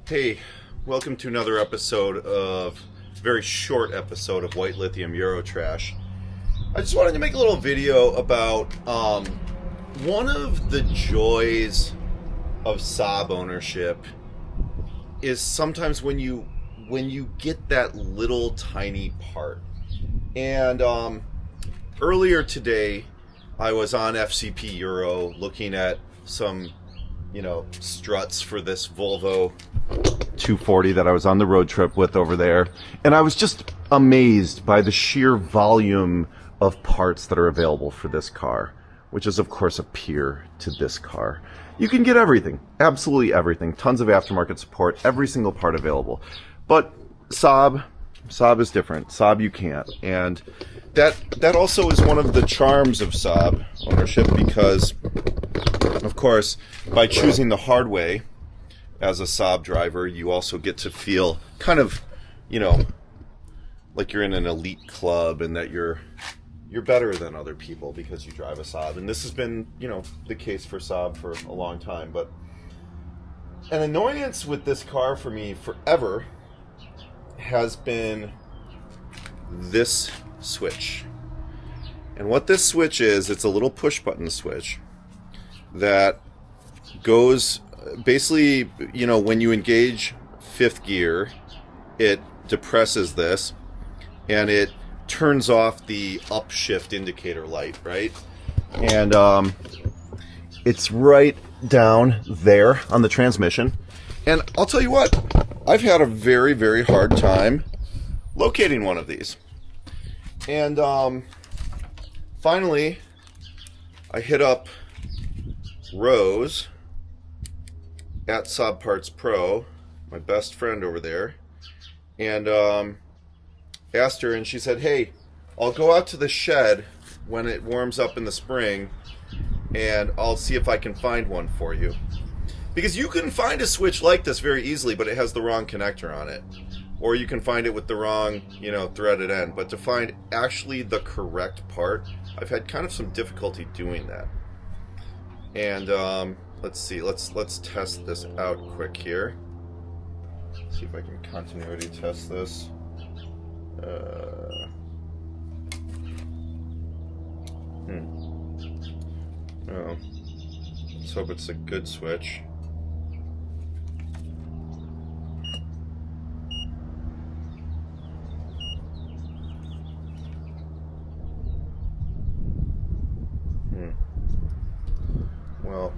Hey, welcome to another very short episode of White Lithium Eurotrash. I just wanted to make a little video about one of the joys of Saab ownership is sometimes when you get that little tiny part. And earlier today, I was on FCP Euro looking at some struts for this Volvo 240 that I was on the road trip with over there, and I was just amazed by the sheer volume of parts that are available for this car, which is of course a peer to this car. You can get everything, absolutely everything, tons of aftermarket support, every single part available. But Saab is different. Saab you can't, and that also is one of the charms of Saab ownership, because of course, by choosing the hard way as a Saab driver, you also get to feel kind of, like you're in an elite club and that you're better than other people because you drive a Saab. And this has been, the case for Saab for a long time. But an annoyance with this car for me forever has been this switch. And what this switch is, it's a little push button switch that goes basically, when you engage fifth gear, it depresses this and it turns off the upshift indicator light, right? And it's right down there on the transmission. And I'll tell you what, I've had a very, very hard time locating one of these. And finally, I hit up Rose at Saab Parts Pro, my best friend over there, and asked her, and she said, hey, I'll go out to the shed when it warms up in the spring and I'll see if I can find one for you. Because you can find a switch like this very easily, but it has the wrong connector on it. Or you can find it with the wrong, threaded end. But to find actually the correct part, I've had kind of some difficulty doing that. And let's see, let's test this out quick here. See if I can continuity test this. Oh, let's hope it's a good switch. Well,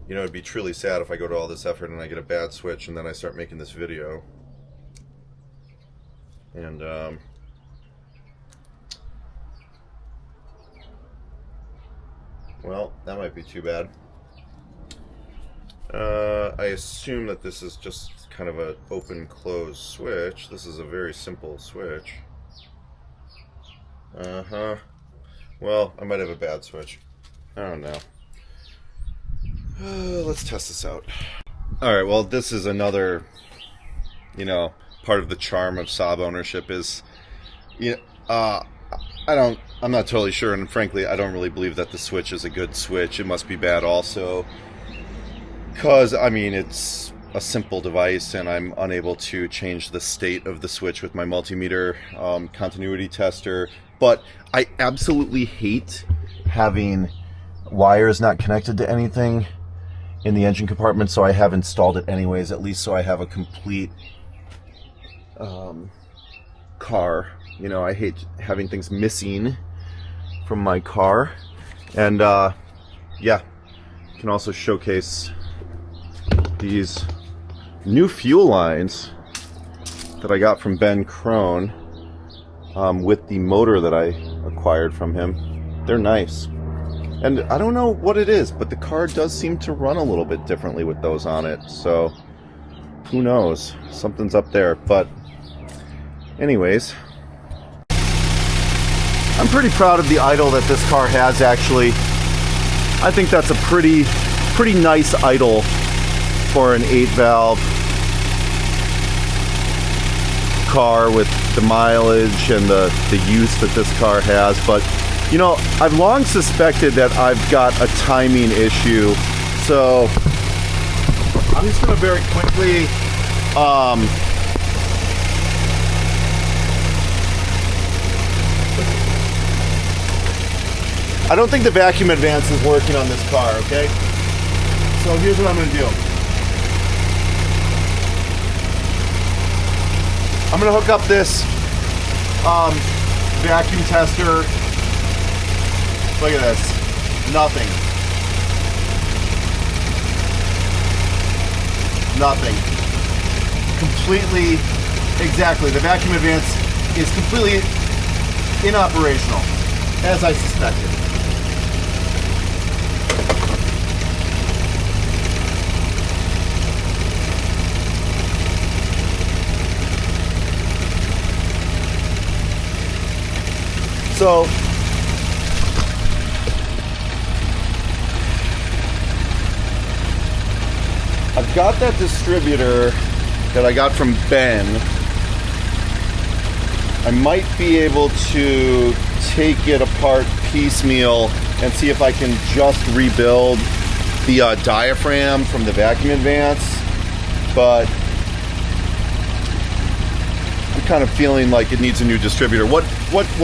it'd be truly sad if I go to all this effort and I get a bad switch and then I start making this video. And, well, that might be too bad. I assume that this is just kind of an open-close switch. This is a very simple switch. Well, I might have a bad switch. I don't know. Let's test this out. Alright, well, this is another, part of the charm of Saab ownership is, I'm not totally sure, and frankly, I don't really believe that the switch is a good switch. It must be bad also. Because, it's a simple device, and I'm unable to change the state of the switch with my multimeter continuity tester. But I absolutely hate having wires not connected to anything in the engine compartment, so I have installed it anyways, at least so I have a complete car. I hate having things missing from my car. And yeah, you can also showcase these new fuel lines that I got from Ben Crone with the motor that I acquired from him. They're nice. And I don't know what it is, but the car does seem to run a little bit differently with those on it. So, who knows? Something's up there. But, anyways, I'm pretty proud of the idle that this car has, actually. I think that's a pretty nice idle for an 8-valve car with the mileage and the use that this car has. But I've long suspected that I've got a timing issue So I'm just going to very quickly I don't think the vacuum advance is working on this car, okay? So here's what I'm going to do. I'm going to hook up this vacuum tester. Look at this. Nothing. Nothing. Completely, exactly. The vacuum advance is completely inoperational, as I suspected. So I've got that distributor that I got from Ben. I might be able to take it apart piecemeal and see if I can just rebuild the diaphragm from the vacuum advance, but I'm kind of feeling like it needs a new distributor. What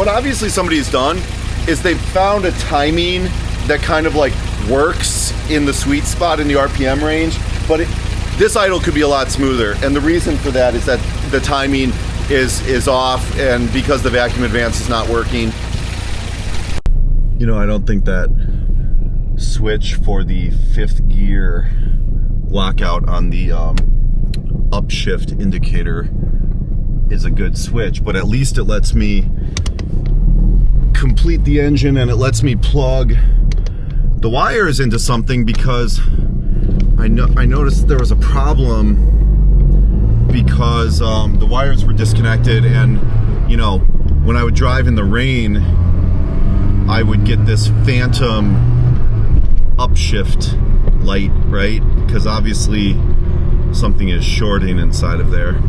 obviously somebody's done is they've found a timing that kind of like works in the sweet spot in the RPM range, but this idle could be a lot smoother, and the reason for that is that the timing is off, and because the vacuum advance is not working. You know, I don't think that switch for the 5th gear lockout on the upshift indicator is a good switch, but at least it lets me complete the engine and it lets me plug the wires into something, because I noticed there was a problem because the wires were disconnected, and you know, when I would drive in the rain I would get this phantom upshift light, right? Because obviously something is shorting inside of there.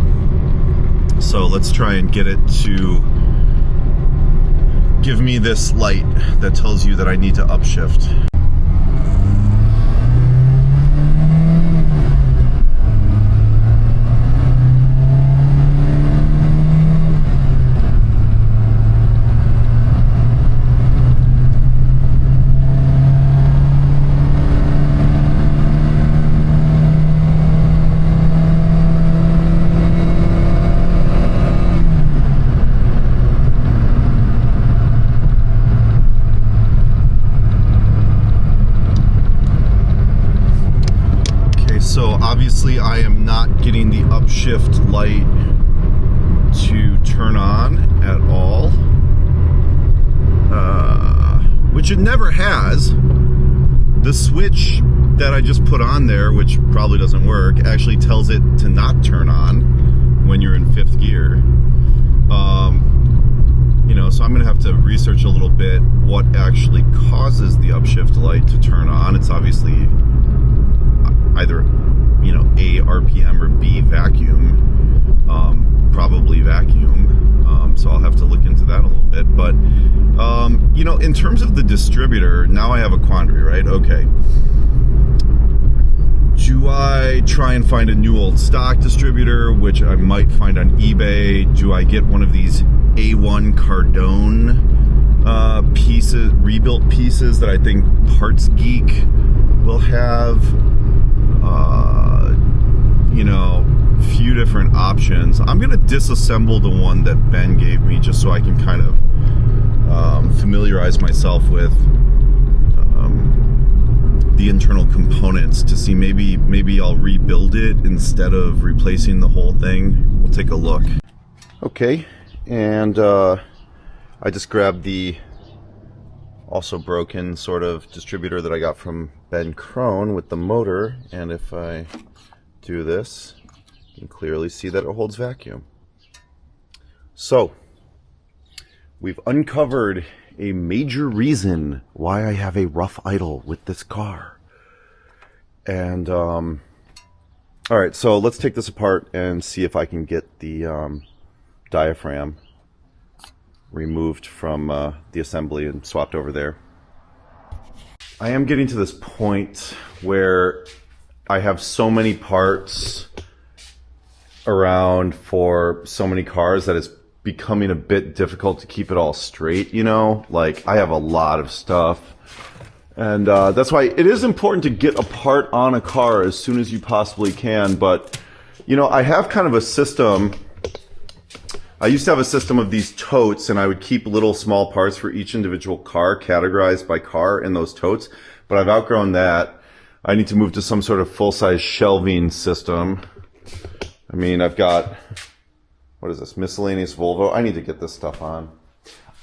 So let's try and get it to give me this light that tells you that I need to upshift. Obviously, I am not getting the upshift light to turn on at all, which it never has. The switch that I just put on there, which probably doesn't work, actually tells it to not turn on when you're in 5th gear. You know, so I'm going to have to research a little bit what actually causes the upshift light to turn on. It's obviously either, you know, A, RPM, or B, vacuum. Probably vacuum. So I'll have to look into that a little bit. But, you know, in terms of the distributor, now I have a quandary, right? Okay. Do I try and find a new old stock distributor, which I might find on eBay? Do I get one of these A1 Cardone pieces, rebuilt pieces that I think Parts Geek will have? You know, few different options. I'm gonna disassemble the one that Ben gave me just so I can kind of familiarize myself with the internal components to see maybe I'll rebuild it instead of replacing the whole thing. We'll take a look. Okay, and I just grabbed the also broken sort of distributor that I got from Ben Crone with the motor, and if I do this, you can clearly see that it holds vacuum. So we've uncovered a major reason why I have a rough idle with this car. And all right, so let's take this apart and see if I can get the diaphragm removed from the assembly and swapped over there. I am getting to this point where I have so many parts around for so many cars that it's becoming a bit difficult to keep it all straight, you know? Like, I have a lot of stuff. And that's why it is important to get a part on a car as soon as you possibly can. But, you know, I have kind of a system. I used to have a system of these totes, and I would keep little small parts for each individual car, categorized by car in those totes. But I've outgrown that. I need to move to some sort of full-size shelving system. I mean, I've got, what is this, miscellaneous Volvo? I need to get this stuff on.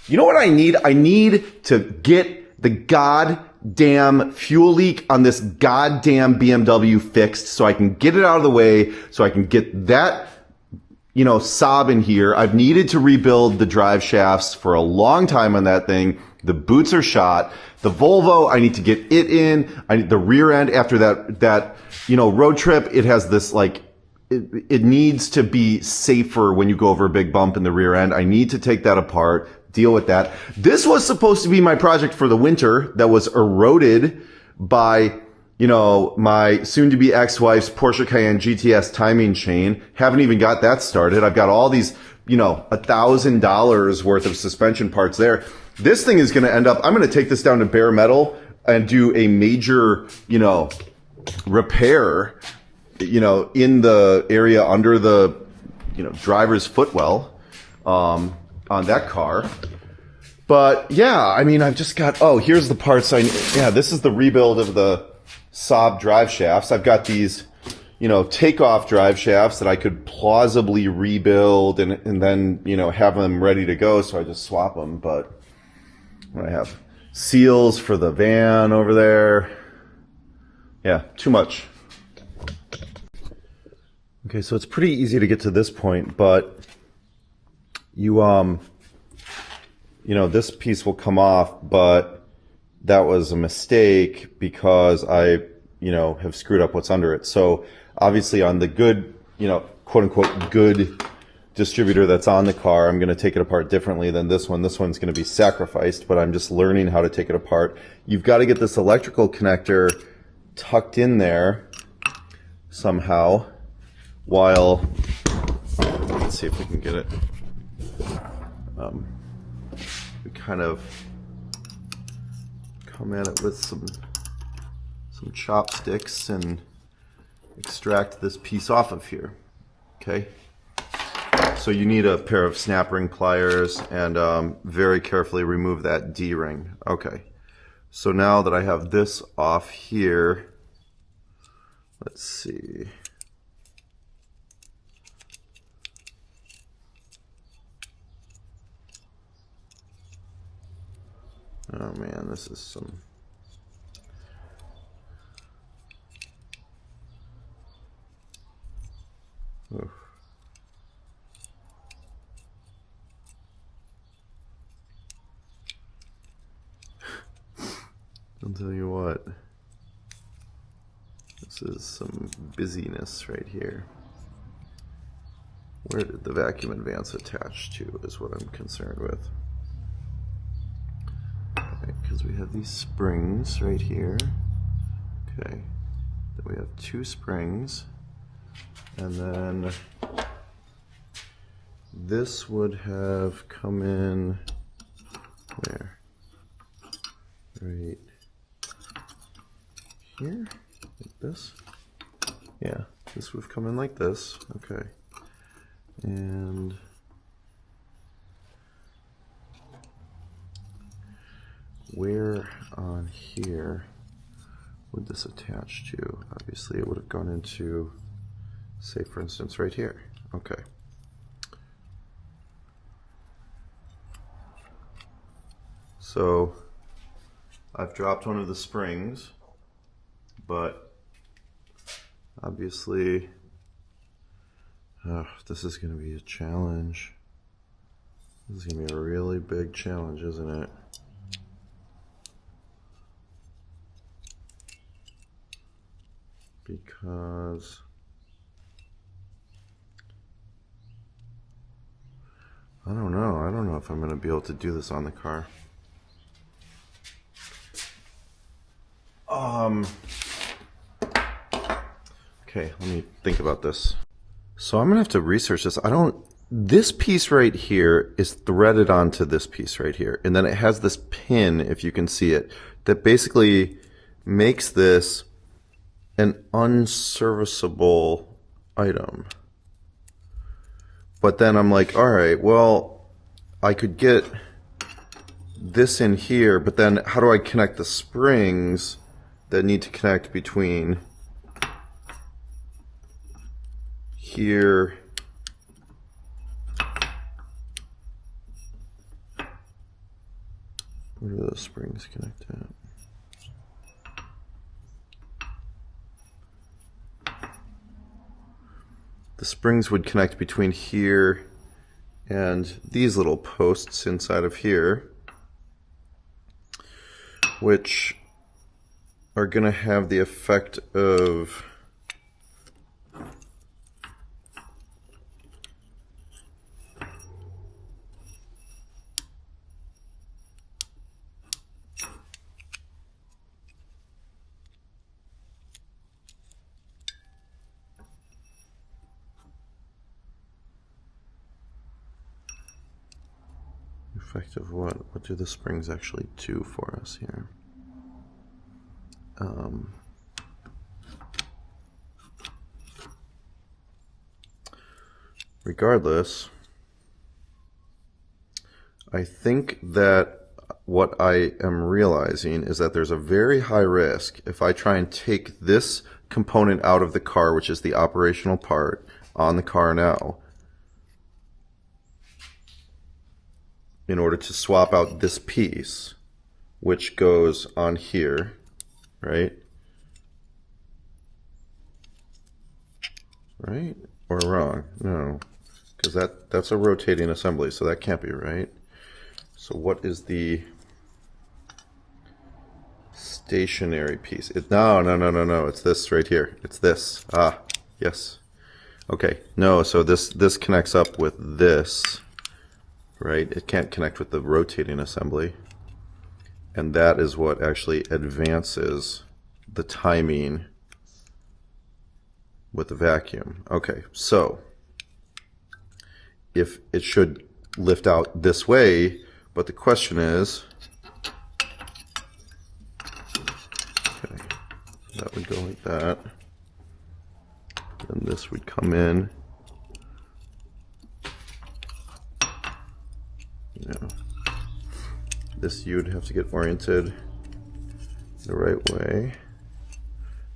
You know what I need? I need to get the goddamn fuel leak on this goddamn BMW fixed so I can get it out of the way, so I can get that, you know, Saab in here. I've needed to rebuild the drive shafts for a long time on that thing. The boots are shot. The Volvo, I need to get it in. I need the rear end after that, you know, road trip. It has this like, it needs to be safer when you go over a big bump in the rear end. I need to take that apart, deal with that. This was supposed to be my project for the winter that was eroded by, you know, my soon-to-be ex-wife's Porsche Cayenne GTS timing chain. Haven't even got that started. I've got all these, you know, $1,000 worth of suspension parts there. This thing is going to end up, I'm going to take this down to bare metal and do a major, you know, repair, you know, in the area under the, you know, driver's footwell, on that car. But yeah, I mean, I've just got, oh, here's the parts yeah, this is the rebuild of the Saab drive shafts. I've got these, you know, takeoff drive shafts that I could plausibly rebuild and then, you know, have them ready to go. So I just swap them. But I have seals for the van over there. Yeah, too much. Okay, so it's pretty easy to get to this point, but you know, this piece will come off, but that was a mistake because I, you know, have screwed up what's under it. So obviously on the good, you know, quote unquote good distributor that's on the car, I'm going to take it apart differently than this one. This one's going to be sacrificed, but I'm just learning how to take it apart. You've got to get this electrical connector tucked in there somehow while, let's see if we can get it. We kind of come at it with some chopsticks and extract this piece off of here. Okay, so you need a pair of snap ring pliers and very carefully remove that D-ring. Okay, so now that I have this off here, let's see. Oh man, this is some... Oof. I'll tell you what, this is some busyness right here. Where did the vacuum advance attach to is what I'm concerned with. Because we have these springs right here. Okay, then we have two springs, and then this would have come in where? Right here, like this. Yeah, this would have come in like this. Okay, and where on here would this attach to? Obviously it would have gone into, say for instance, right here. Okay. So I've dropped one of the springs, but obviously this is going to be a challenge. This is going to be a really big challenge, isn't it? Because I don't know if I'm going to be able to do this on the car. Okay, let me think about this. So I'm gonna have to research this. This piece right here is threaded onto this piece right here. And then it has this pin, if you can see it, that basically makes this an unserviceable item. But then I'm like, all right, well, I could get this in here, but then how do I connect the springs that need to connect between here where do those springs connect at? The springs would connect between here and these little posts inside of here, which are going to have the effect of effect of what? What do the springs actually do for us here? Regardless, I think that what I am realizing is that there's a very high risk if I try and take this component out of the car, which is the operational part on the car now, in order to swap out this piece, which goes on here, right? Right? Or wrong? No, because that's a rotating assembly, so that can't be right. So what is the stationary piece? No. It's this right here. It's this. Ah, yes. Okay. No, so this connects up with this, right? It can't connect with the rotating assembly. And that is what actually advances the timing with the vacuum. Okay, so if it should lift out this way, but the question is, okay, that would go like that. Then this would come in. Yeah. This you would have to get oriented the right way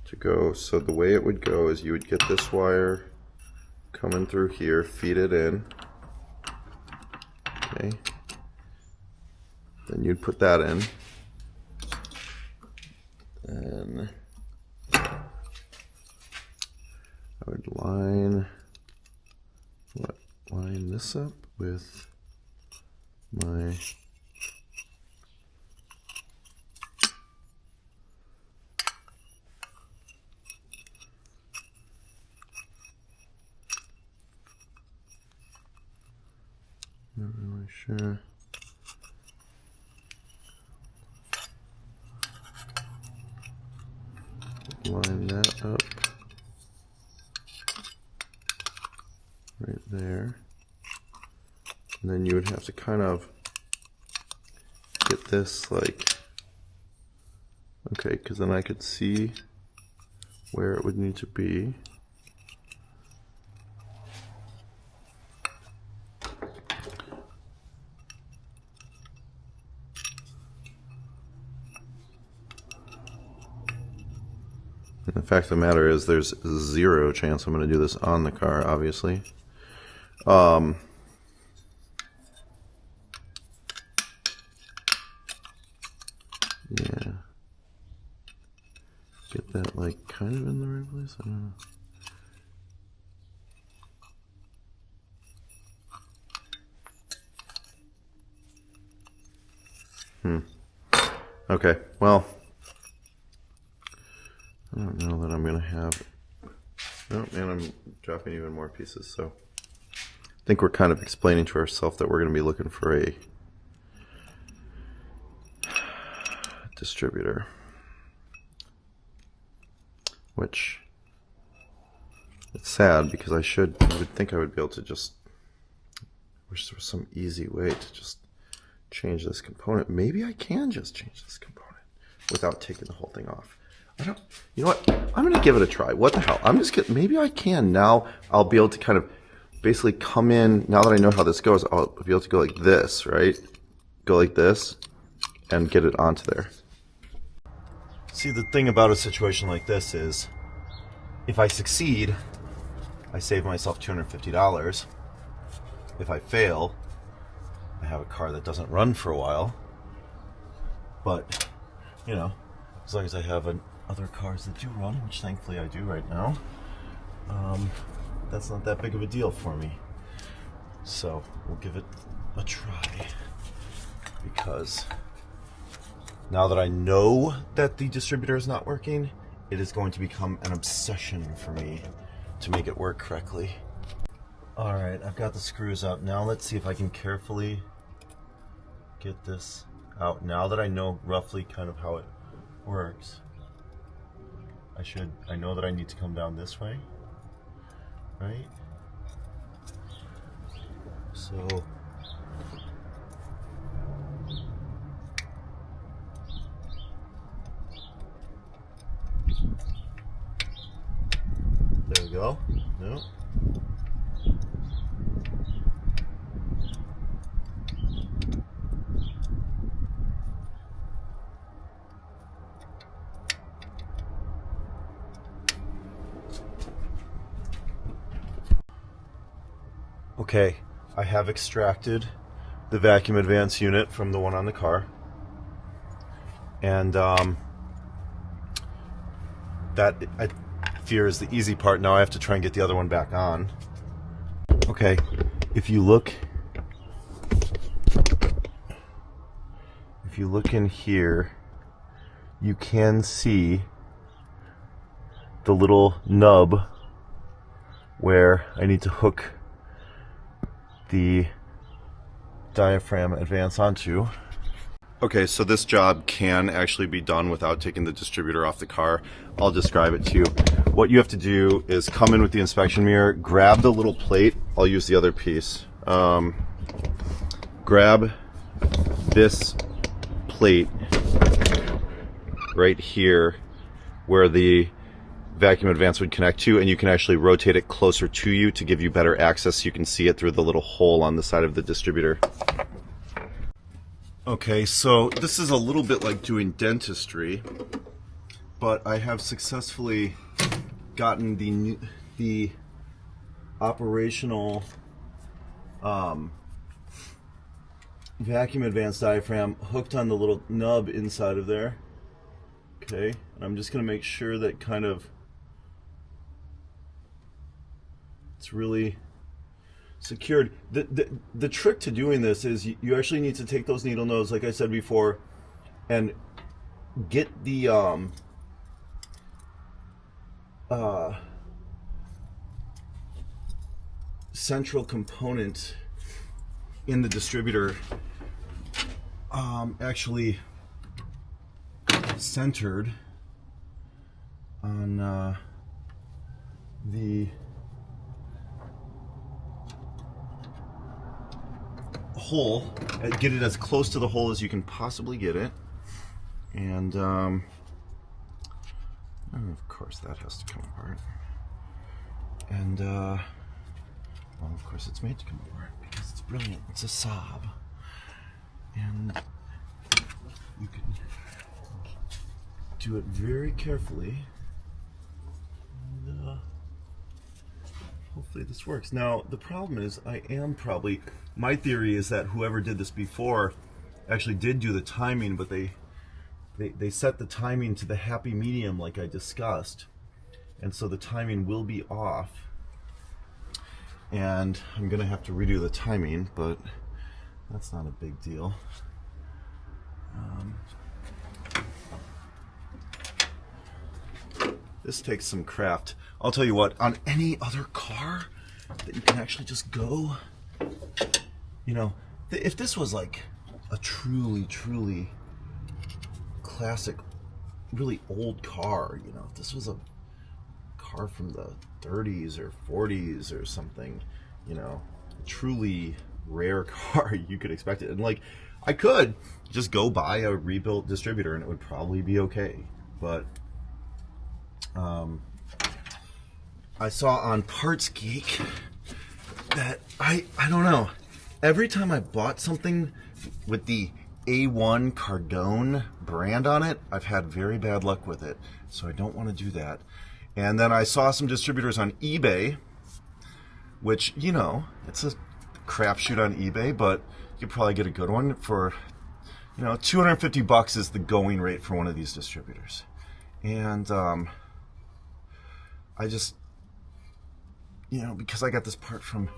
to go. So the way it would go is you would get this wire coming through here, feed it in. Okay. Then you'd put that in. And I would line this up with my not really sure. Line that up right there. And then you would have to kind of get this like, okay, because then I could see where it would need to be. And the fact of the matter is there's zero chance I'm going to do this on the car, obviously. Yeah. Get that like kind of in the right place. I don't know. Okay, well, I don't know that I'm going to have... Oh, and I'm dropping even more pieces, so... I think we're kind of explaining to ourselves that we're going to be looking for a distributor. Which It's sad because I would think I would be able to just, wish there was some easy way to just change this component. Maybe I can just change this component without taking the whole thing off. You know what? I'm going to give it a try. What the hell? Maybe I can. Now I'll be able to kind of basically come in, now that I know how this goes, I'll be able to go like this, right? Go like this and get it onto there. See, the thing about a situation like this is, if I succeed, I save myself $250. If I fail, I have a car that doesn't run for a while. But, you know, as long as I have other cars that do run, which thankfully I do right now, that's not that big of a deal for me. So we'll give it a try, because now that I know that the distributor is not working, it is going to become an obsession for me to make it work correctly. All right, I've got the screws out. Now let's see if I can carefully get this out. Now that I know roughly kind of how it works, I know that I need to come down this way, right? So there we go. No. Okay, I have extracted the vacuum advance unit from the one on the car, and that I fear is the easy part. Now I have to try and get the other one back on. Okay, if you look in here, you can see the little nub where I need to hook the diaphragm advance onto. Okay, so this job can actually be done without taking the distributor off the car. I'll describe it to you. What you have to do is come in with the inspection mirror, grab the little plate. I'll use the other piece. Grab this plate right here where the vacuum advance would connect to, and you can actually rotate it closer to you to give you better access so you can see it through the little hole on the side of the distributor. Okay, so this is a little bit like doing dentistry, but I have successfully gotten the operational vacuum advance diaphragm hooked on the little nub inside of there. Okay, and I'm just going to make sure that kind of it's really secured. The trick to doing this is you actually need to take those needle nose, like I said before, and get the central component in the distributor actually centered on the hole. Get it as close to the hole as you can possibly get it, and of course that has to come apart, and well, of course it's made to come apart because it's brilliant. It's a Saab, and you can do it very carefully, and hopefully this works. Now the problem is, my theory is that whoever did this before actually did do the timing, but they set the timing to the happy medium like I discussed, and so the timing will be off, and I'm gonna have to redo the timing, but that's not a big deal. This takes some craft. I'll tell you what, on any other car that you can actually just go, you know, if this was like a truly classic, really old car, you know, if this was a car from the 30s or 40s or something, you know, truly rare car, you could expect it. And like, I could just go buy a rebuilt distributor and it would probably be okay. But I saw on Parts Geek that I don't know. Every time I bought something with the A1 Cardone brand on it, I've had very bad luck with it. So I don't want to do that. And then I saw some distributors on eBay, which, you know, it's a crapshoot on eBay, but you could probably get a good one for, you know, $250 is the going rate for one of these distributors. And I just, you know, because I got this part from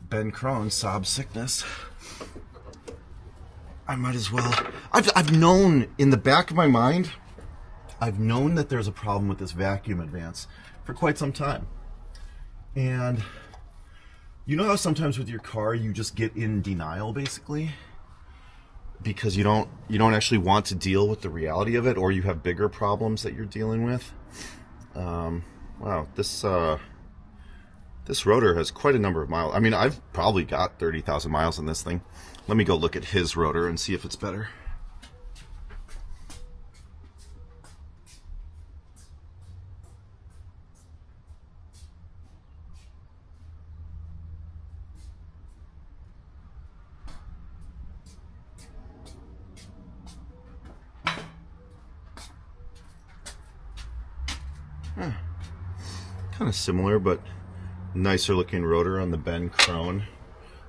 Ben Crone, Saab Sickness, I might as well. I've known in the back of my mind, I've known that there's a problem with this vacuum advance for quite some time. And you know how sometimes with your car you just get in denial basically because you don't actually want to deal with the reality of it, or you have bigger problems that you're dealing with. Wow, this rotor has quite a number of miles. I mean, I've probably got 30,000 miles on this thing. Let me go look at his rotor and see if it's better. Kind of similar, but nicer looking rotor on the Ben Crone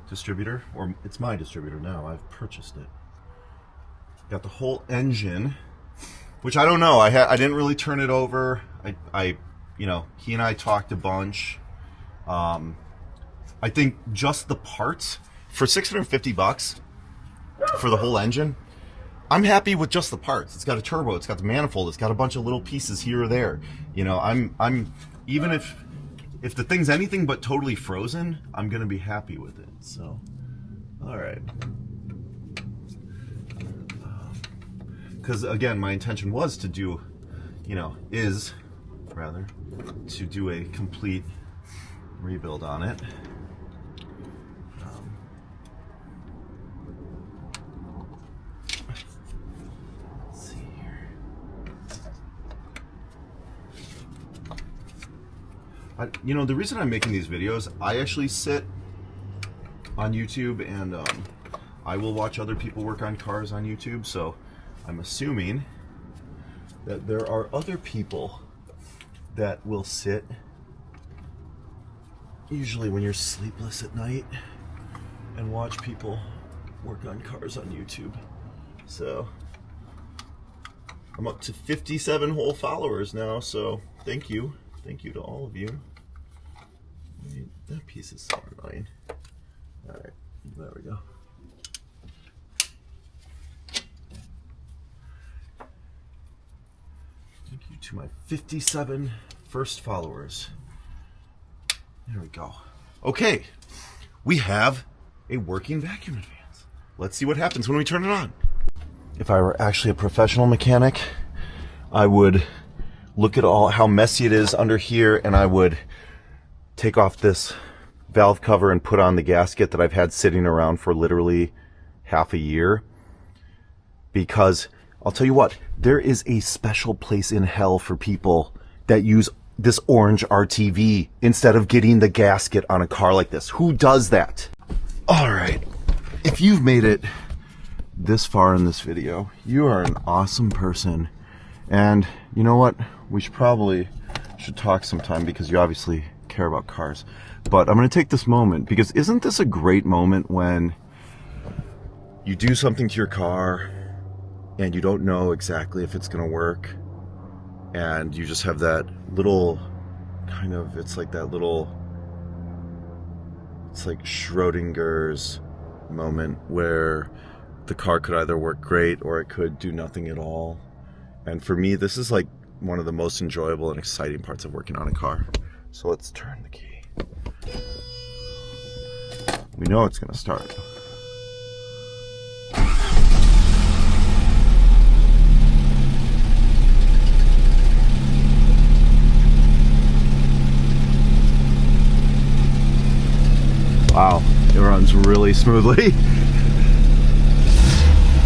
distributor, or it's my distributor now. I've purchased it. Got the whole engine, which I don't know. I didn't really turn it over. You know, he and I talked a bunch. I think just the parts for $650 for the whole engine. I'm happy with just the parts. It's got a turbo, it's got the manifold, it's got a bunch of little pieces here or there. You know, I'm even if the thing's anything but totally frozen, I'm gonna be happy with it. So, all right. Because again, my intention was to do, you know, to do a complete rebuild on it. You know, the reason I'm making these videos, I actually sit on YouTube and I will watch other people work on cars on YouTube, so I'm assuming that there are other people that will sit, usually when you're sleepless at night, and watch people work on cars on YouTube. So I'm up to 57 whole followers now, so thank you. Thank you to all of you. That piece is so annoying. Alright, there we go. Thank you to my 57 first followers. There we go. Okay, we have a working vacuum advance. Let's see what happens when we turn it on. If I were actually a professional mechanic, I would look at how messy it is under here, and I would take off this valve cover and put on the gasket that I've had sitting around for literally half a year. Because I'll tell you what, there is a special place in hell for people that use this orange RTV instead of getting the gasket on a car like this. Who does that? All right, if you've made it this far in this video, you are an awesome person. And you know what? We should talk sometime, because you obviously care about cars. But I'm going to take this moment, because isn't this a great moment when you do something to your car and you don't know exactly if it's going to work, and you just have that little kind of, it's like Schrodinger's moment where the car could either work great or it could do nothing at all. And for me, this is like one of the most enjoyable and exciting parts of working on a car. So let's turn the key. We know it's going to start. Wow, it runs really smoothly.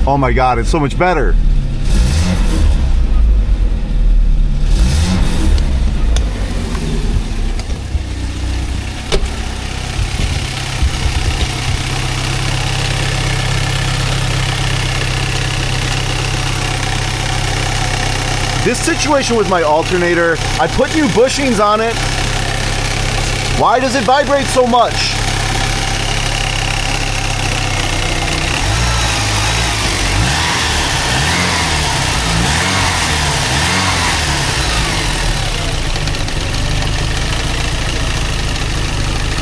Oh my God, it's so much better. This situation with my alternator, I put new bushings on it. Why does it vibrate so much?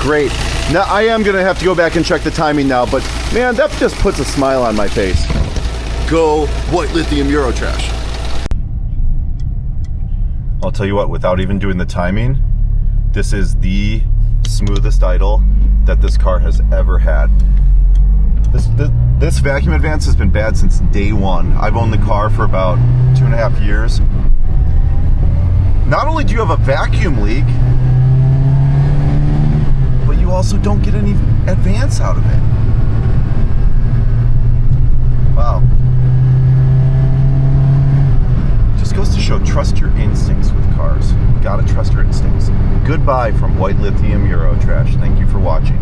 Great. Now I am gonna have to go back and check the timing now, but man, that just puts a smile on my face. Go white lithium Eurotrash. I'll tell you what, without even doing the timing, this is the smoothest idle that this car has ever had. This vacuum advance has been bad since day one. I've owned the car for about 2.5 years. Not only do you have a vacuum leak, but you also don't get any advance out of it. Wow. Goes to show, trust your instincts with cars. You gotta trust your instincts. Goodbye from White Lithium Eurotrash. Thank you for watching.